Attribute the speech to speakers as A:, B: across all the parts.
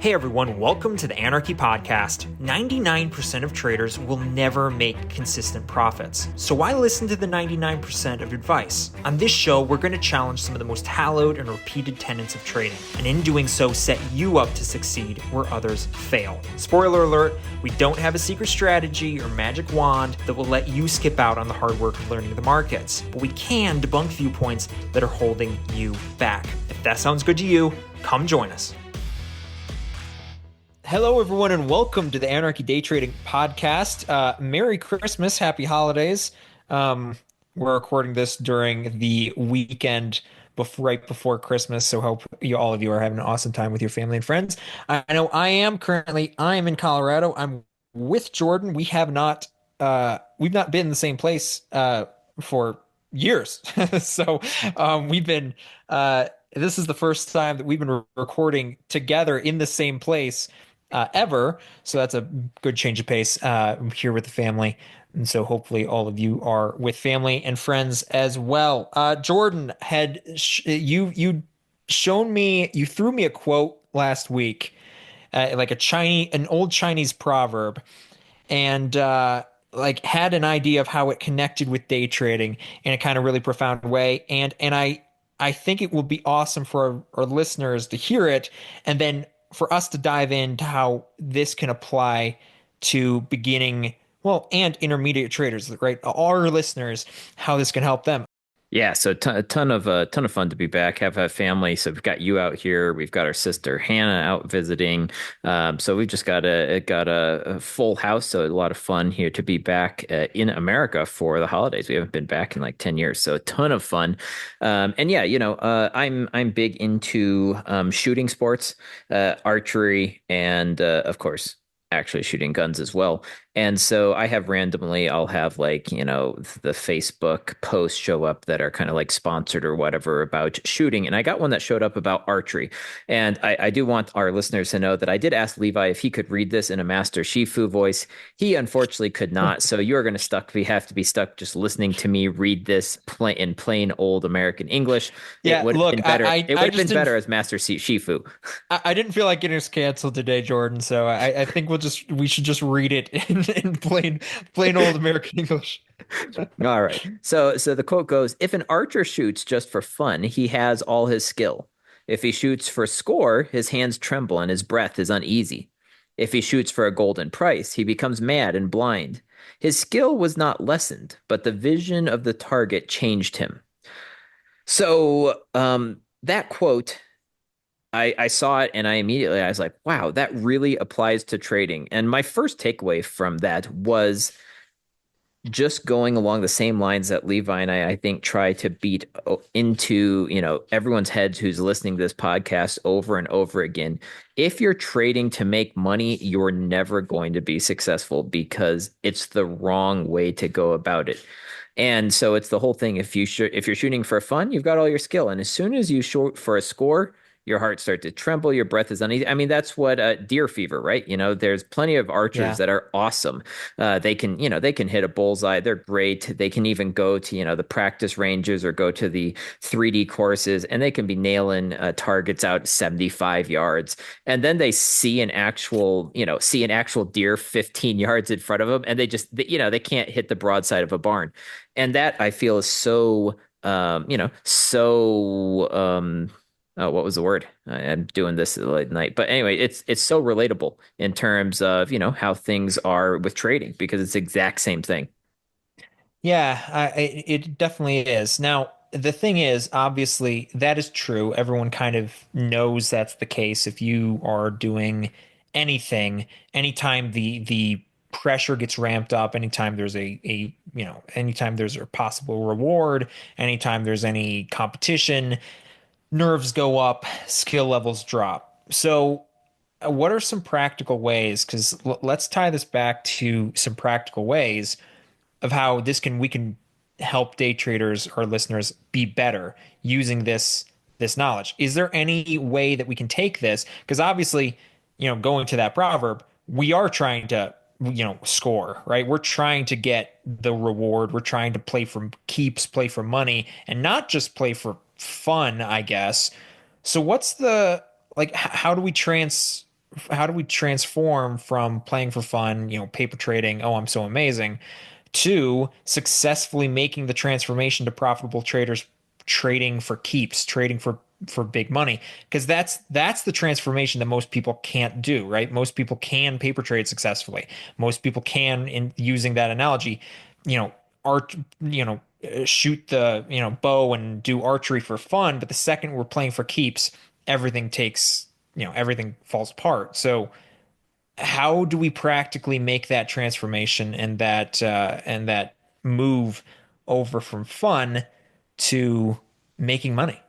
A: Hey everyone, welcome to the Anarchy Podcast. 99% of traders will never make consistent profits. So why listen to the 99% of advice? On this show, we're going to challenge some of the most hallowed and repeated tenets of trading, and in doing so, set you up to succeed where others fail. Spoiler alert, we don't have a secret strategy or magic wand that will let you skip out on the hard work of learning the markets, but we can debunk viewpoints that are holding you back. If that sounds good to you, come join us. Hello, everyone, and welcome to the Anarchy Day Trading Podcast. Merry Christmas, Happy Holidays. We're recording this during the weekend right before Christmas, so hope all of you are having an awesome time with your family and friends. I know I am in Colorado. I'm with Jordan. We've not been in the same place for years, so this is the first time that we've been recording together in the same place ever. So that's a good change of pace. I'm here with the family. And so hopefully all of you are with family and friends as well. Jordan, you threw me a quote last week, like an old Chinese proverb, and had an idea of how it connected with day trading in a kind of really profound way. And I think it will be awesome for our listeners to hear it, and then for us to dive into how this can apply to beginning, and intermediate traders, right? Our listeners, how this can help them.
B: Yeah, so a ton of fun to be back. Have a family, so we've got you out here. We've got our sister Hannah out visiting. So we've just got a full house. So a lot of fun here to be back in America for the holidays. We haven't been back in like 10 years, so a ton of fun. And yeah, I'm big into shooting sports, archery, and of course, actually shooting guns as well. And so I'll have the Facebook posts show up that are kind of like sponsored or whatever about shooting. And I got one that showed up about archery. And I do want our listeners to know that I did ask Levi if he could read this in a Master Shifu voice. He unfortunately could not. So you're going to have to be stuck just listening to me read this in plain old American English.
A: Yeah,
B: it would have been better. It would have been better as Master Shifu.
A: I didn't feel like getting us canceled today, Jordan. So I think we should just read it in plain old American English.
B: All right. So the quote goes, if an archer shoots just for fun, he has all his skill. If he shoots for score, his hands tremble and his breath is uneasy. If he shoots for a golden price, he becomes mad and blind. His skill was not lessened, but the vision of the target changed him. So that quote, I saw it and I was like, wow, that really applies to trading. And my first takeaway from that was just going along the same lines that Levi and I think, try to beat into, everyone's heads who's listening to this podcast over and over again. If you're trading to make money, you're never going to be successful because it's the wrong way to go about it. And so it's the whole thing. If you're shooting for fun, you've got all your skill. And as soon as you shoot for a score, your heart starts to tremble, your breath is uneasy. I mean, that's what deer fever, right? There's plenty of archers that are awesome. They can hit a bullseye. They're great. They can even go to, the practice ranges or go to the 3D courses, and they can be nailing targets out 75 yards. And then they see an actual deer 15 yards in front of them, and they can't hit the broadside of a barn. And that, I feel, is so, oh, what was the word? I'm doing this late night. But anyway, it's so relatable in terms of, how things are with trading, because it's the exact same thing.
A: Yeah, it definitely is. Now, the thing is, obviously, that is true. Everyone kind of knows that's the case. If you are doing anything, anytime the pressure gets ramped up, anytime there's anytime there's a possible reward, anytime there's any competition, nerves go up, skill levels drop. So, what are some practical ways? Because let's tie this back to some practical ways of how we can help day traders or listeners be better using this knowledge. Is there any way that we can take this? Because obviously, going to that proverb, we are trying to score, right? We're trying to get the reward. We're trying to play for keeps, play for money, and not just play for fun, I guess. So what's how do we transfer how do we transform from playing for fun, paper trading, oh, I'm so amazing, to successfully making the transformation to profitable traders trading for keeps, trading for big money, because that's the transformation that most people can't do, right? Most people can paper trade successfully. Most people can, in using that analogy, you know, art, shoot the, bow and do archery for fun, but the second we're playing for keeps, everything takes, everything falls apart. So how do we practically make that transformation and that move over from fun to making money?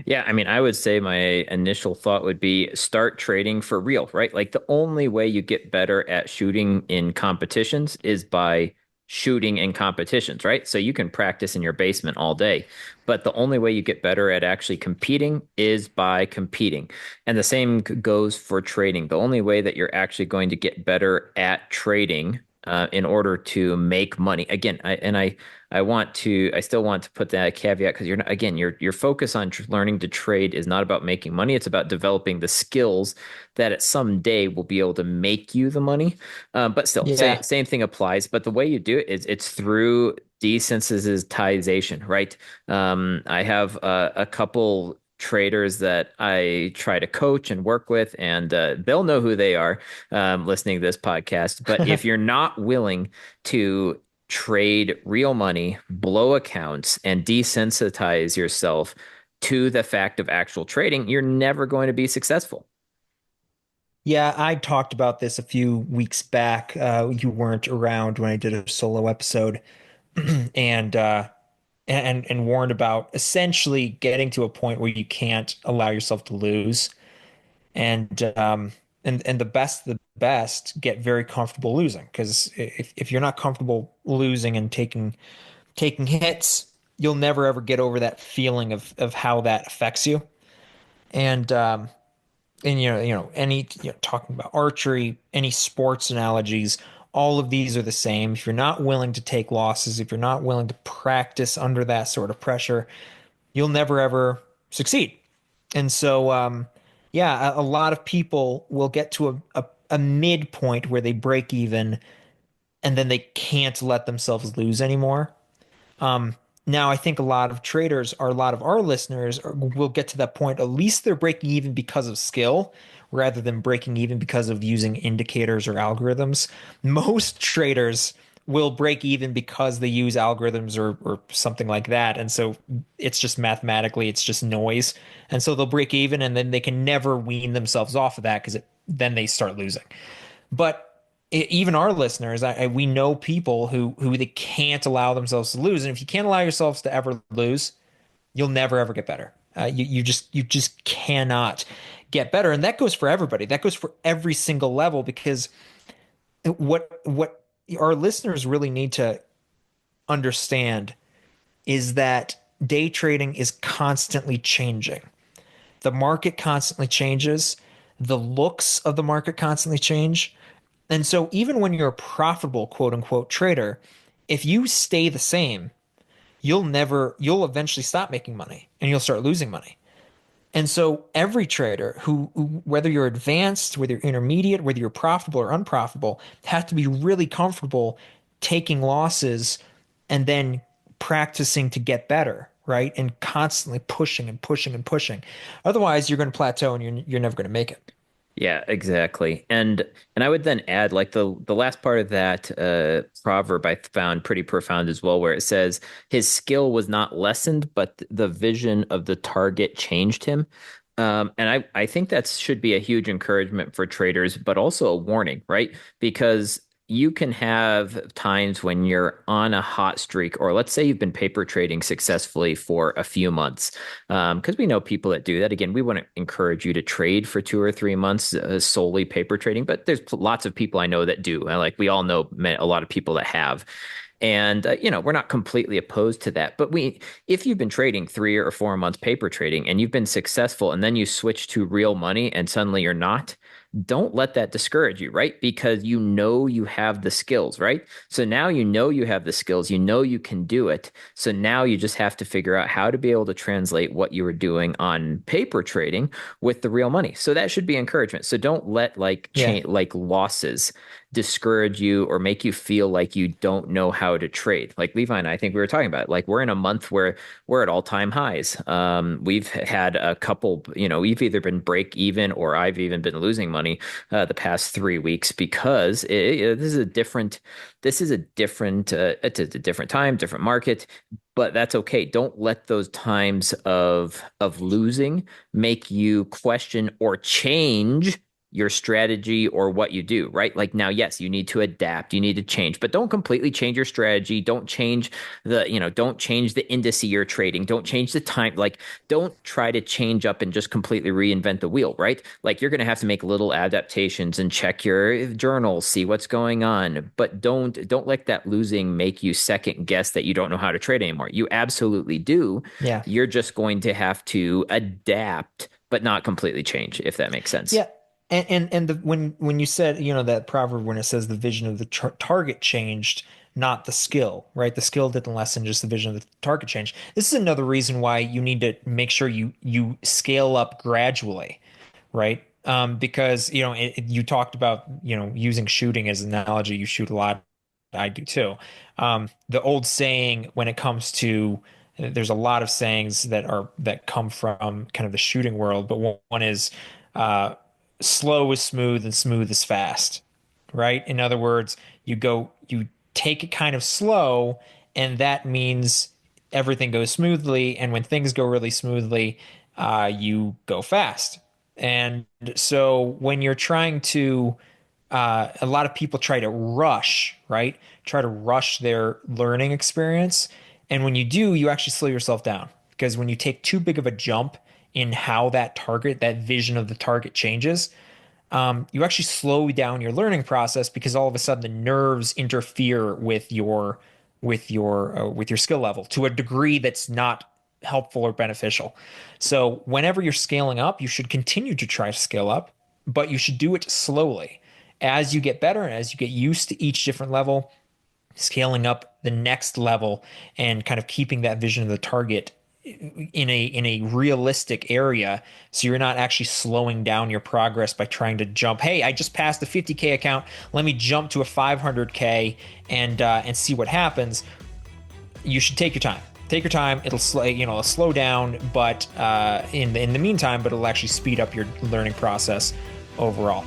B: Yeah, I mean, I would say my initial thought would be start trading for real, right? Like the only way you get better at shooting in competitions is by shooting in competitions, right? So you can practice in your basement all day, but the only way you get better at actually competing is by competing. And the same goes for trading. The only way that you're actually going to get better at trading in order to make money. Again, I still want to put that caveat because you're not, again, your focus on learning to trade is not about making money. It's about developing the skills that at some day will be able to make you the money. But still,
A: Yeah.
B: same thing applies. But the way you do it is it's through desensitization, right? I have a couple traders that I try to coach and work with, and they'll know who they are listening to this podcast. But if you're not willing to trade real money, blow accounts, and desensitize yourself to the fact of actual trading, you're never going to be successful.
A: Yeah, I talked about this a few weeks back. You weren't around when I did a solo episode, and warned about essentially getting to a point where you can't allow yourself to lose. And the best get very comfortable losing, because if you're not comfortable losing and taking hits, you'll never ever get over that feeling of how that affects you. And any talking about archery, any sports analogies, all of these are the same. If you're not willing to take losses, if you're not willing to practice under that sort of pressure, you'll never ever succeed. And so, yeah, a lot of people will get to a midpoint where they break even, and then they can't let themselves lose anymore. Um, Now, I think a lot of traders, or a lot of our listeners, will get to that point. At least they're breaking even because of skill rather than breaking even because of using indicators or algorithms. Most traders will break even because they use algorithms or something like that. And so it's just mathematically, it's just noise. And so they'll break even, and then they can never wean themselves off of that, because then they start losing. But even our listeners, we know people who they can't allow themselves to lose, and if you can't allow yourselves to ever lose, you'll never ever get better. You just cannot get better, and that goes for everybody. That goes for every single level, because what our listeners really need to understand is that day trading is constantly changing. The market constantly changes. The looks of the market constantly change. And so even when you're a profitable quote unquote trader, if you stay the same, you'll eventually stop making money and you'll start losing money. And so every trader whether you're advanced, whether you're intermediate, whether you're profitable or unprofitable, have to be really comfortable taking losses and then practicing to get better, right? And constantly pushing and pushing and pushing. Otherwise, you're going to plateau and you're never going to make it.
B: Yeah, exactly. And I would then add like the last part of that proverb I found pretty profound as well, where it says his skill was not lessened, but the vision of the target changed him. And I think that should be a huge encouragement for traders, but also a warning, right? Because you can have times when you're on a hot streak, or let's say you've been paper trading successfully for a few months. Because we know people that do that. Again, we want to encourage you to trade for 2 or 3 months solely paper trading, but there's lots of people I know that do. Like we all know a lot of people that have. And we're not completely opposed to that. But if you've been trading 3 or 4 months paper trading and you've been successful, and then you switch to real money and suddenly you're not, don't let that discourage you, right? Because you know you have the skills, right? So now you know you have the skills, you know you can do it. So now you just have to figure out how to be able to translate what you were doing on paper trading with the real money. So that should be encouragement. So don't let like
A: Yeah.
B: like losses discourage you or make you feel like you don't know how to trade. Like Levi and I think we were talking about, like we're in a month where we're at all-time highs. We've had a couple, we've either been break even or I've even been losing money the past 3 weeks because this is a different, it's a different time, different market, but that's okay. Don't let those times of losing make you question or change your strategy or what you do, right? Like now, yes, you need to adapt, you need to change, but don't completely change your strategy. Don't change don't change the indice you're trading. Don't change the time. Like, don't try to change up and just completely reinvent the wheel, right? Like you're going to have to make little adaptations and check your journals, see what's going on, but don't let that losing make you second guess that you don't know how to trade anymore. You absolutely do.
A: Yeah.
B: You're just going to have to adapt, but not completely change, if that makes sense.
A: Yeah. And when you said, that proverb when it says the vision of the target changed, not the skill, right? The skill didn't lessen, just the vision of the target changed. This is another reason why you need to make sure you scale up gradually, right? Because you talked about using shooting as an analogy. You shoot a lot. I do too. The old saying when it comes to there's a lot of sayings that come from kind of the shooting world, but one is uh, slow is smooth and smooth is fast, right? In other words, you take it kind of slow, and that means everything goes smoothly. And when things go really smoothly, you go fast. And so when you're trying to, a lot of people try to rush, right? Try to rush their learning experience. And when you do, you actually slow yourself down because when you take too big of a jump in how that vision of the target changes, you actually slow down your learning process because all of a sudden the nerves interfere with your skill level to a degree that's not helpful or beneficial. So whenever you're scaling up, you should continue to try to scale up, but you should do it slowly. As you get better and as you get used to each different level, scaling up the next level and kind of keeping that vision of the target in a realistic area so you're not actually slowing down your progress by trying to jump. Hey, I just passed the 50K account, let me jump to a 500K and see what happens. You should take your time. It'll slow down, but in the meantime, but it'll actually speed up your learning process overall.